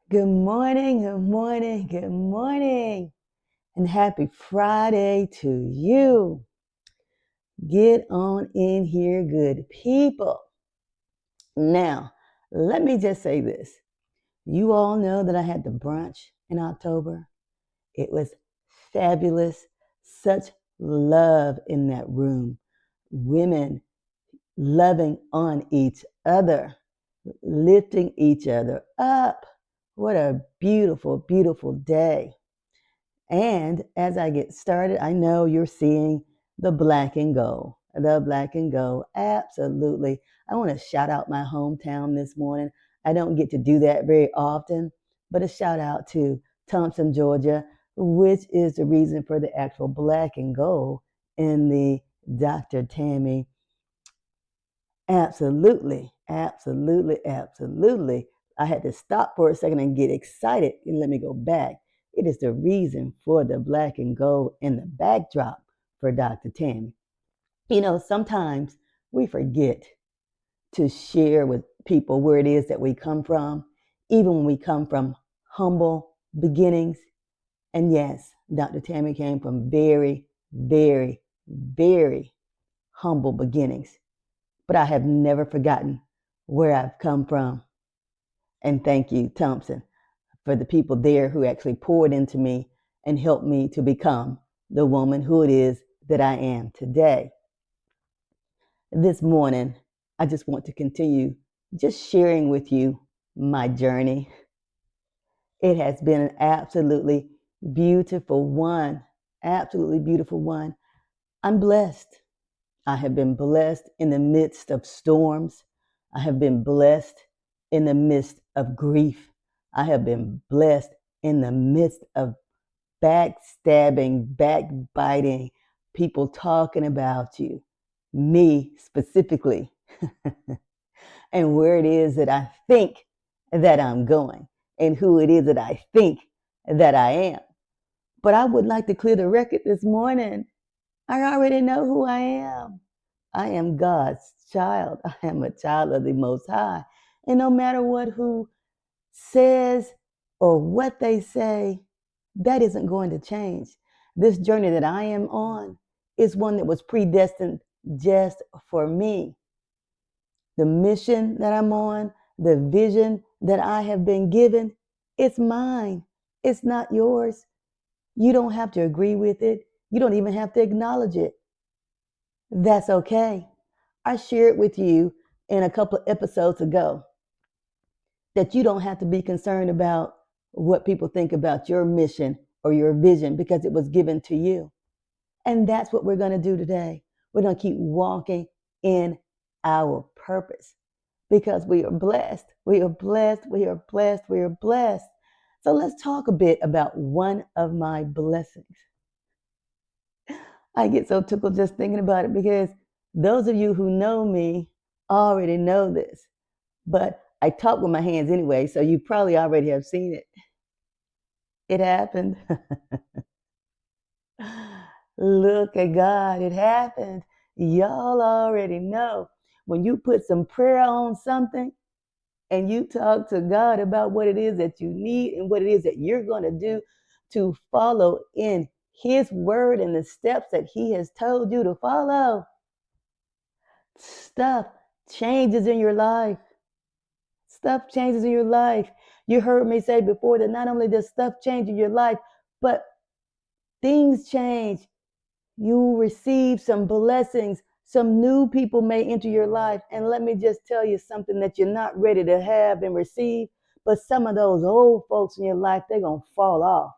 Good morning, good morning, good morning, and happy Friday to you. Get on in here, good people. Now, let me just say this. You all know that I had the brunch in October. It was fabulous. Such love in that room. Women loving on each other, lifting each other up. What a beautiful, beautiful day. And as I get started, I know you're seeing the black and gold. The black and gold. Absolutely. I want to shout out my hometown this morning. I don't get to do that very often, but a shout out to Thompson, Georgia, which is the reason for the actual black and gold in the Dr. Tammy. Absolutely. Absolutely. Absolutely. I had to stop for a second and get excited and let me go back. It is the reason for the black and gold in the backdrop for Dr. Tammy. You know, sometimes we forget to share with people where it is that we come from, even when we come from humble beginnings. And yes, Dr. Tammy came from very, very, very humble beginnings. But I have never forgotten where I've come from. And thank you, Thompson, for the people there who actually poured into me and helped me to become the woman who it is that I am today. This morning, I just want to continue just sharing with you my journey. It has been an absolutely beautiful one. Absolutely beautiful one. I'm blessed. I have been blessed in the midst of storms. I have been blessed in the midst of grief. I have been blessed in the midst of backstabbing, backbiting, people talking about you, me specifically, and where it is that I think that I'm going and who it is that I think that I am. But I would like to clear the record this morning. I already know who I am. I am God's child. I am a child of the Most High. And no matter what who says or what they say, that isn't going to change. This journey that I am on is one that was predestined just for me. The mission that I'm on, the vision that I have been given, it's mine. It's not yours. You don't have to agree with it. You don't even have to acknowledge it. That's okay. I shared with you in a couple of episodes ago that you don't have to be concerned about what people think about your mission or your vision because it was given to you. And that's what we're going to do today. We're going to keep walking in our purpose because we are blessed. We are blessed. We are blessed. We are blessed. So let's talk a bit about one of my blessings. I get so tickled just thinking about it because those of you who know me already know this. But I talk with my hands anyway, so you probably already have seen it. It happened. Look at God, it happened. Y'all already know. When you put some prayer on something and you talk to God about what it is that you need and what it is that you're going to do to follow in His word and the steps that He has told you to follow, stuff changes in your life. Stuff changes in your life. You heard me say before that not only does stuff change in your life, but things change. You receive some blessings. Some new people may enter your life. And let me just tell you something that you're not ready to have and receive. But some of those old folks in your life, they're going to fall off.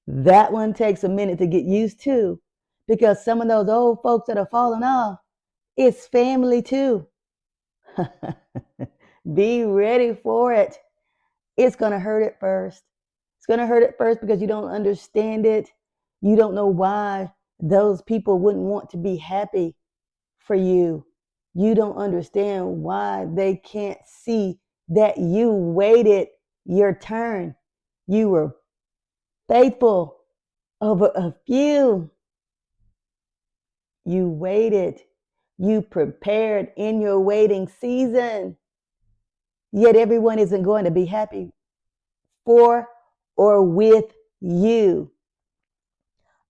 That one takes a minute to get used to because some of those old folks that are falling off, it's family too. Be ready for it. It's going to hurt at first. It's going to hurt at first because you don't understand it. You don't know why those people wouldn't want to be happy for you. You don't understand why they can't see that you waited your turn. You were faithful over a few. You waited. You prepared in your waiting season. Yet everyone isn't going to be happy for or with you.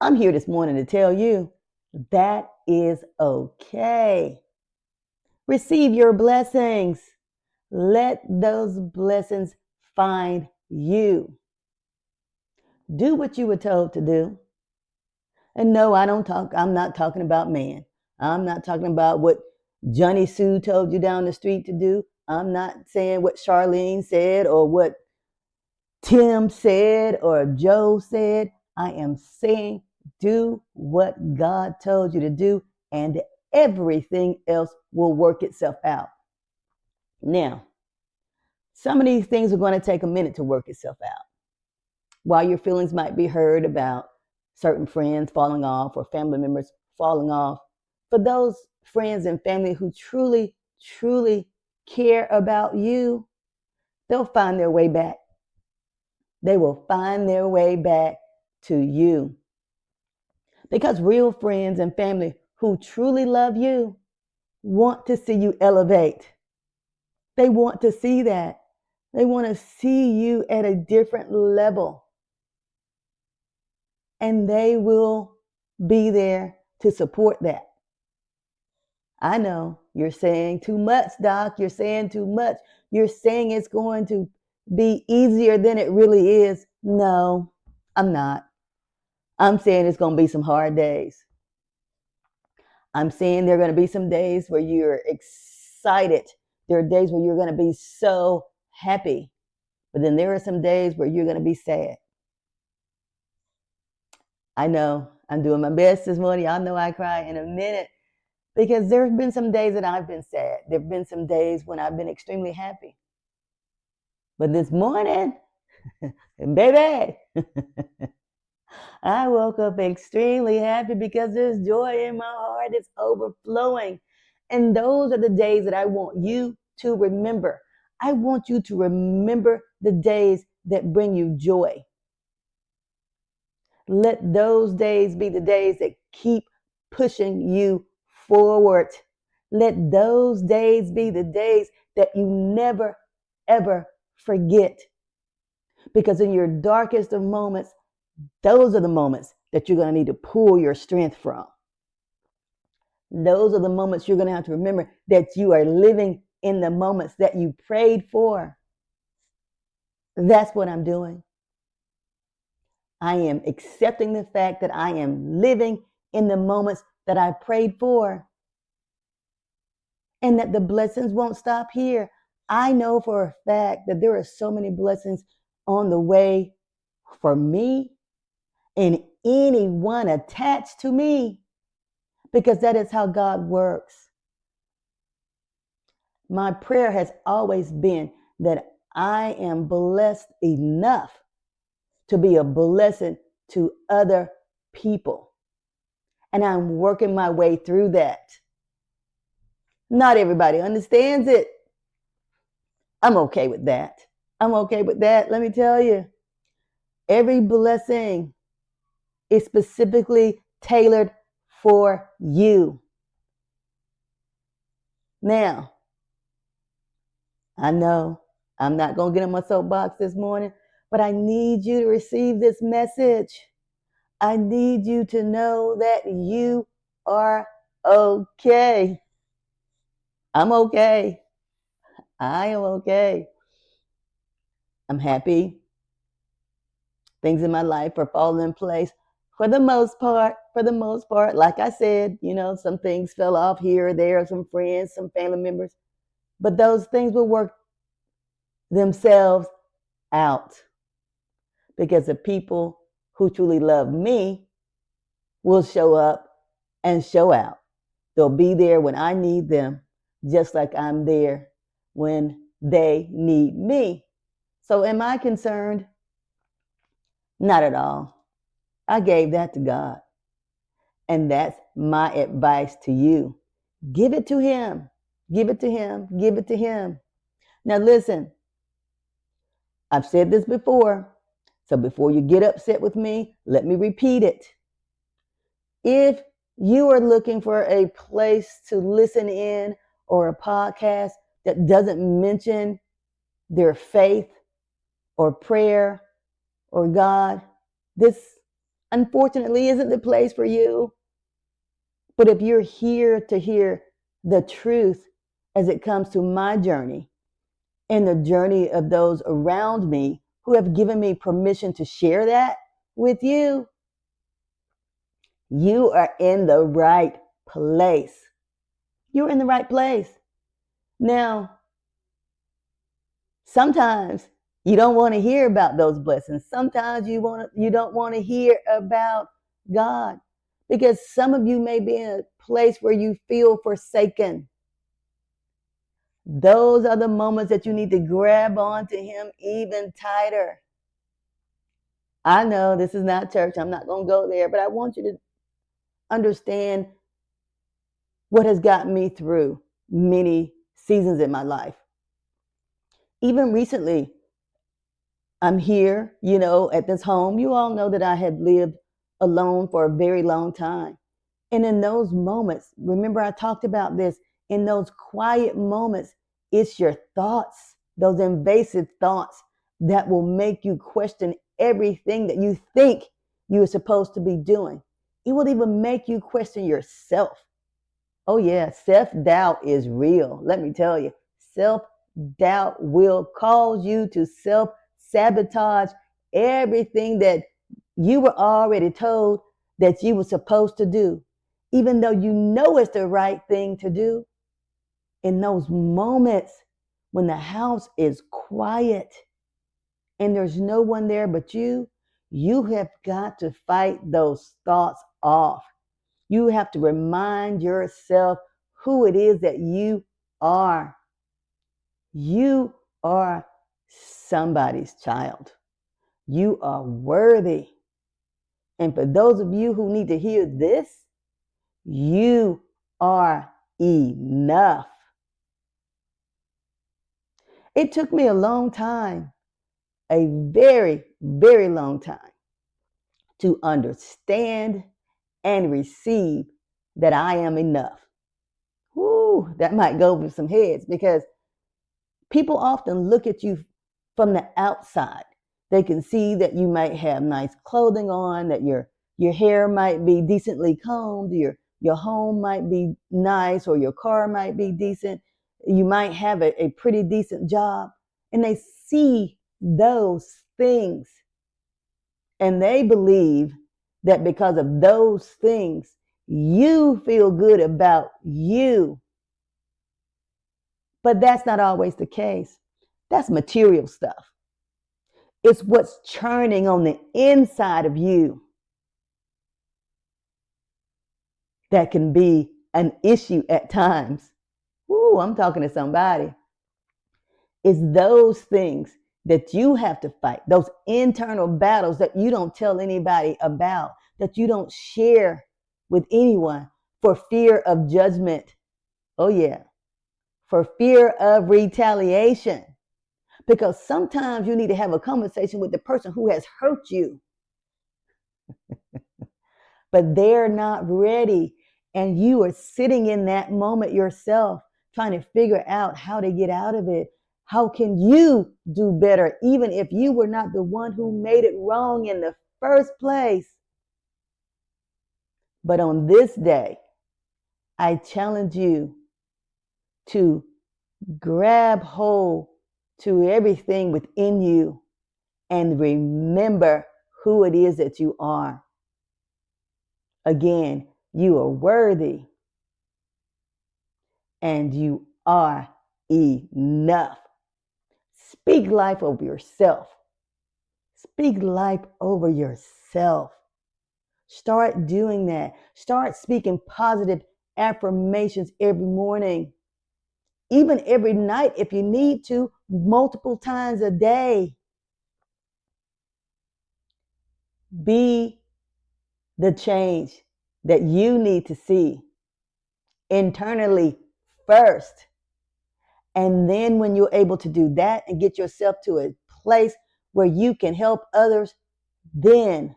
I'm here this morning to tell you that is okay. Receive your blessings. Let those blessings find you. Do what you were told to do. And no, I'm not talking about man. I'm not talking about what Johnny Sue told you down the street to do. I'm not saying what Charlene said or what Tim said or Joe said. I am saying do what God told you to do, and everything else will work itself out. Now, some of these things are going to take a minute to work itself out. While your feelings might be hurt about certain friends falling off or family members falling off, for those friends and family who truly, truly care about you, they'll find their way back. They will find their way back to you. Because real friends and family who truly love you want to see you elevate. They want to see that. They want to see you at a different level. And they will be there to support that. I know you're saying too much, Doc. You're saying too much. You're saying it's going to be easier than it really is. No, I'm not. I'm saying it's going to be some hard days. I'm saying there are going to be some days where you're excited. There are days where you're going to be so happy. But then there are some days where you're going to be sad. I know I'm doing my best this morning. Y'all know I cry in a minute because there have been some days that I've been sad. There have been some days when I've been extremely happy. But this morning, baby, I woke up extremely happy because there's joy in my heart. It's overflowing. And those are the days that I want you to remember. I want you to remember the days that bring you joy. Let those days be the days that keep pushing you forward. Let those days be the days that you never, ever forget. Because in your darkest of moments, those are the moments that you're going to need to pull your strength from. Those are the moments you're going to have to remember that you are living in the moments that you prayed for. That's what I'm doing. I am accepting the fact that I am living in the moments that I prayed for. And that the blessings won't stop here. I know for a fact that there are so many blessings on the way for me and anyone attached to me, because that is how God works. My prayer has always been that I am blessed enough to be a blessing to other people. And I'm working my way through that. Not everybody understands it. I'm okay with that. I'm okay with that. Let me tell you, every blessing is specifically tailored for you. Now, I know I'm not going to get on my soapbox this morning, but I need you to receive this message. I need you to know that you are okay. I'm okay. I am okay. I'm happy. Things in my life are falling in place for the most part. Like I said, some things fell off here or there, some friends, some family members, but those things will work themselves out because the people who truly love me will show up and show out. They'll be there when I need them, just like I'm there when they need me. So am I concerned? Not at all. I gave that to God. And that's my advice to you. Give it to him. Give it to him. Give it to him. Now listen, I've said this before, so before you get upset with me, let me repeat it. If you are looking for a place to listen in or a podcast that doesn't mention their faith or prayer or God, this unfortunately isn't the place for you. But if you're here to hear the truth as it comes to my journey and the journey of those around me who have given me permission to share that with you, you are in the right place. You're in the right place. Now, sometimes you don't want to hear about those blessings. Sometimes you don't want to hear about God, because some of you may be in a place where you feel forsaken. Those are the moments that you need to grab onto him even tighter. I know this is not church. I'm not going to go there, but I want you to understand what has gotten me through many seasons in my life. Even recently, I'm here, at this home. You all know that I had lived alone for a very long time. And in those moments, remember I talked about this, in those quiet moments, it's your thoughts, those invasive thoughts that will make you question everything that you think you are supposed to be doing. It will even make you question yourself. Oh yeah, self-doubt is real. Let me tell you, self-doubt will cause you to self-sabotage everything that you were already told that you were supposed to do, even though you know it's the right thing to do. In those moments when the house is quiet and there's no one there but you have got to fight those thoughts off. You have to remind yourself who it is that you are. You are somebody's child. You are worthy. And for those of you who need to hear this, you are enough. It took me a long time, a very, very long time, to understand and receive that I am enough. Whoo, that might go over some heads, because people often look at you from the outside. They can see that you might have nice clothing on, that your hair might be decently combed, your home might be nice, or your car might be decent. You might have a pretty decent job. And they see those things. And they believe that because of those things, you feel good about you. But that's not always the case. That's material stuff. It's what's churning on the inside of you that can be an issue at times. Ooh, I'm talking to somebody. It's those things that you have to fight, those internal battles that you don't tell anybody about, that you don't share with anyone for fear of judgment. Oh, yeah. For fear of retaliation. Because sometimes you need to have a conversation with the person who has hurt you. But they're not ready. And you are sitting in that moment yourself, trying to figure out how to get out of it. How can you do better, even if you were not the one who made it wrong in the first place? But on this day, I challenge you to grab hold to everything within you and remember who it is that you are. Again, you are worthy and you are enough. Speak life over yourself. Speak life over yourself. Start doing that. Start speaking positive affirmations every morning, even every night if you need to, multiple times a day. Be the change that you need to see internally first. And then when you're able to do that and get yourself to a place where you can help others, then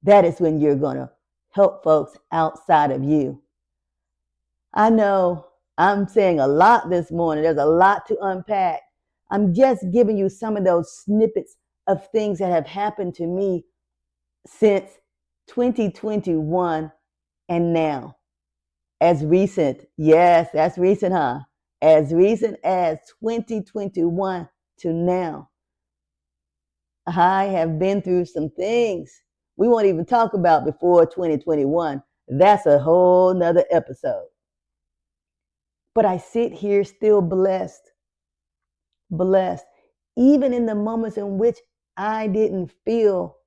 that is when you're going to help folks outside of you. I know I'm saying a lot this morning. There's a lot to unpack, I'm just giving you some of those snippets of things that have happened to me since 2021 and now. As recent, yes, that's recent, huh? As recent as 2021 to now. I have been through some things we won't even talk about before 2021. That's a whole nother episode. But I sit here still blessed, even in the moments in which I didn't feel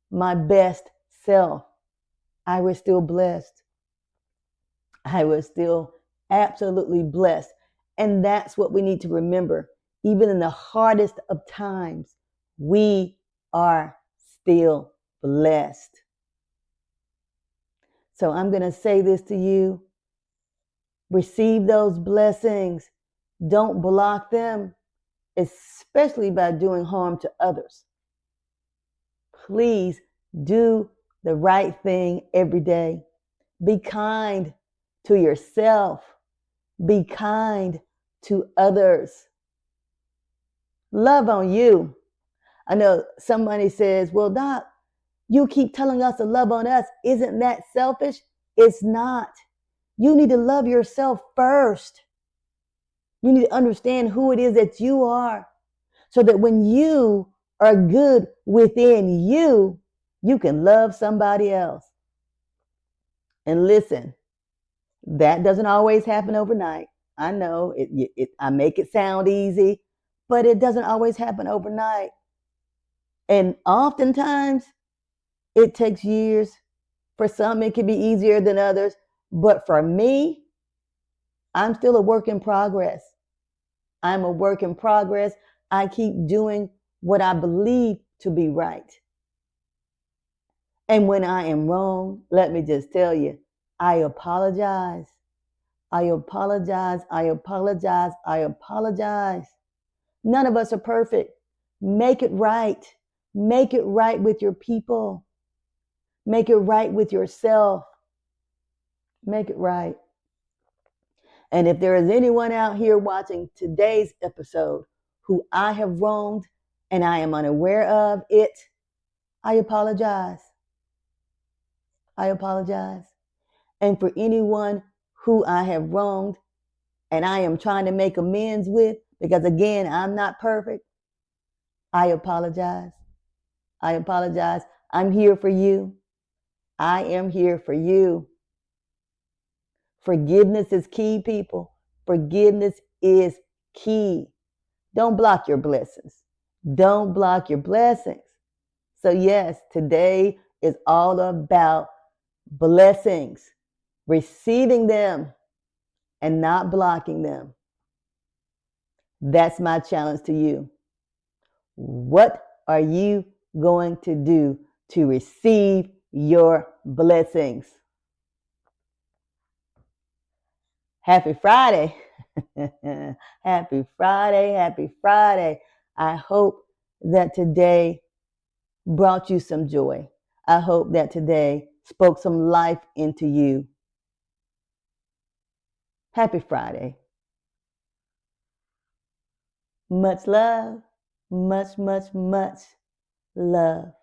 my best self. I was still blessed. I was still absolutely blessed. And that's what we need to remember. Even in the hardest of times, we are still blessed. So I'm going to say this to you. Receive those blessings. Don't block them, especially by doing harm to others. Please do the right thing every day. Be kind to yourself. Be kind to others. Love on you. I know somebody says, well, Doc, you keep telling us to love on us. Isn't that selfish? It's not. You need to love yourself first. You need to understand who it is that you are so that when you are good within you, you can love somebody else. And listen, that doesn't always happen overnight. I know I make it sound easy, but it doesn't always happen overnight. And oftentimes it takes years. For some, it can be easier than others. But for me, I'm still a work in progress. I'm a work in progress. I keep doing what I believe to be right. And when I am wrong, let me just tell you, I apologize. I apologize. I apologize. I apologize. None of us are perfect. Make it right. Make it right with your people. Make it right with yourself. Make it right. And if there is anyone out here watching today's episode who I have wronged and I am unaware of it, I apologize. I apologize. And for anyone who I have wronged and I am trying to make amends with, because again, I'm not perfect, I apologize. I apologize. I'm here for you. I am here for you. Forgiveness is key, people. Forgiveness is key. Don't block your blessings. Don't block your blessings. So yes, today is all about blessings, receiving them and not blocking them. That's my challenge to you. What are you going to do to receive your blessings? Happy Friday. Happy Friday. Happy Friday. I hope that today brought you some joy. I hope that today spoke some life into you. Happy Friday. Much love. Much, much, much love.